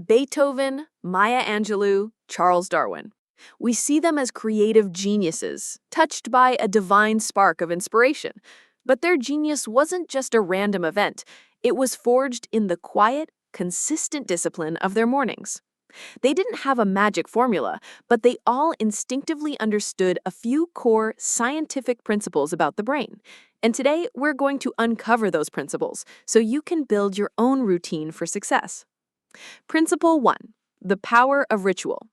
Beethoven, Maya Angelou, Charles Darwin. We see them as creative geniuses, touched by a divine spark of inspiration. But their genius wasn't just a random event. It was forged in the quiet, consistent discipline of their mornings. They didn't have a magic formula, but they all instinctively understood a few core scientific principles about the brain. And today, we're going to uncover those principles so you can build your own routine for success. Principle 1. The power of ritual.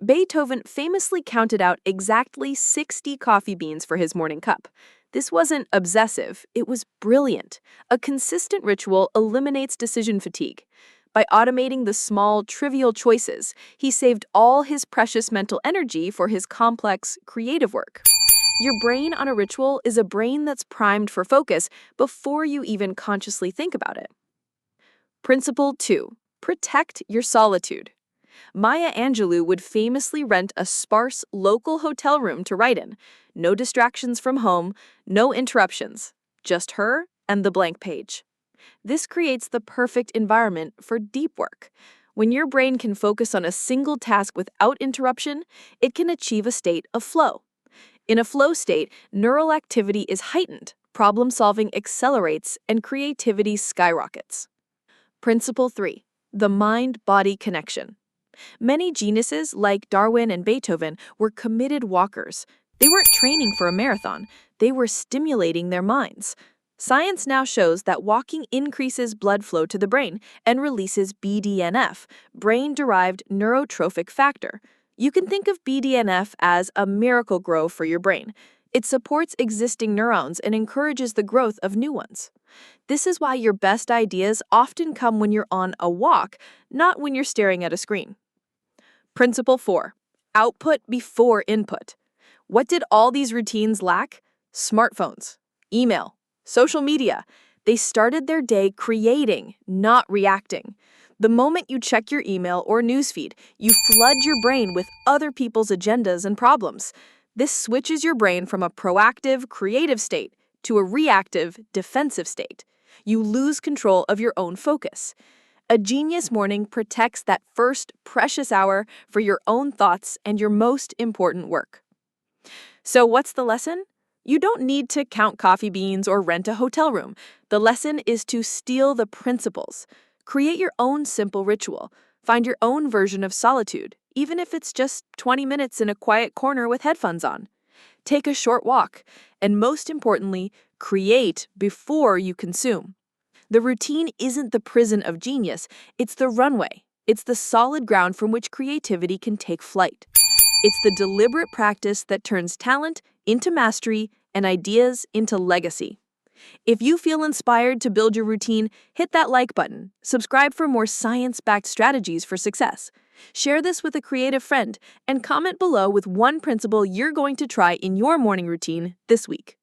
Beethoven famously counted out exactly 60 coffee beans for his morning cup. This wasn't obsessive, it was brilliant. A consistent ritual eliminates decision fatigue. By automating the small, trivial choices, he saved all his precious mental energy for his complex, creative work. Your brain on a ritual is a brain that's primed for focus before you even consciously think about it. Principle 2. Protect your solitude. Maya Angelou would famously rent a sparse, local hotel room to write in. No distractions from home, no interruptions, just her and the blank page. This creates the perfect environment for deep work. When your brain can focus on a single task without interruption, it can achieve a state of flow. In a flow state, neural activity is heightened, problem-solving accelerates, and creativity skyrockets. Principle 3. The mind-body connection. Many geniuses, like Darwin and Beethoven, were committed walkers. They weren't training for a marathon, they were stimulating their minds. Science now shows that walking increases blood flow to the brain and releases BDNF, brain-derived neurotrophic factor. You can think of BDNF as a miracle grow for your brain. It supports existing neurons and encourages the growth of new ones. This is why your best ideas often come when you're on a walk, not when you're staring at a screen. Principle 4. Output before input. What did all these routines lack? Smartphones, email, social media. They started their day creating, not reacting. The moment you check your email or newsfeed, you flood your brain with other people's agendas and problems. This switches your brain from a proactive, creative state to a reactive, defensive state. You lose control of your own focus. A genius morning protects that first precious hour for your own thoughts and your most important work. So what's the lesson? You don't need to count coffee beans or rent a hotel room. The lesson is to steal the principles. Create your own simple ritual. Find your own version of solitude, even if it's just 20 minutes in a quiet corner with headphones on. Take a short walk, and most importantly, create before you consume. The routine isn't the prison of genius, it's the runway. It's the solid ground from which creativity can take flight. It's the deliberate practice that turns talent into mastery and ideas into legacy. If you feel inspired to build your routine, hit that like button. Subscribe for more science-backed strategies for success. Share this with a creative friend and comment below with one principle you're going to try in your morning routine this week.